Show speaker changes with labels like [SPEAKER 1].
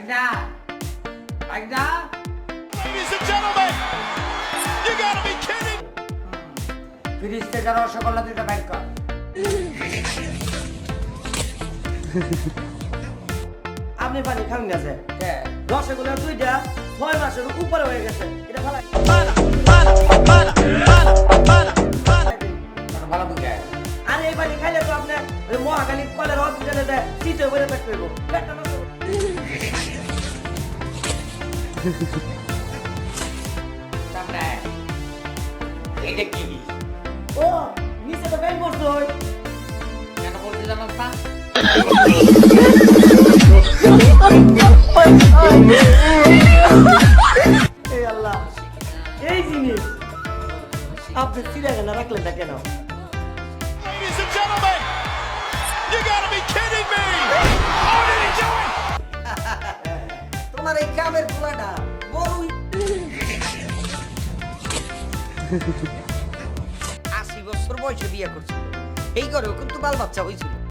[SPEAKER 1] Magda! Magda!
[SPEAKER 2] Ladies and gentlemen, you gotta be kidding!
[SPEAKER 1] Fridge থেকে রসগোল্লা দুইটা বাইর কর।
[SPEAKER 3] আপনি পানি খান গেছে
[SPEAKER 1] হ্যাঁ।
[SPEAKER 3] রসগোল্লা দুইটা 6 মাসের উপরে হয়ে গেছে এটা ভালো
[SPEAKER 1] ভালো দুটো।
[SPEAKER 3] আর এই পানি খাইলে তো আপনি ওই মহাকালী কলের হসপিটালে যায় সিটে বলে পেট করবো পেটটা নষ্ট করবো।
[SPEAKER 1] সামনে এইটা কি?
[SPEAKER 3] ও নিচে তো বেল করছো
[SPEAKER 1] কেন বলতে জানাস না?
[SPEAKER 3] এই আল্লাহ এই জিনিস আপনি চিড়িয়াখানা রাখলেন না কেন?
[SPEAKER 2] Ladies and gentlemen, you gotta be kidding me! How did he do it?
[SPEAKER 3] তোমার এই কামের পোলাটা বড়ই 80 বছর বয়সে বিয়ে করছিল এই ঘরেও কিন্তু বাল বাচ্চা হয়েছিল।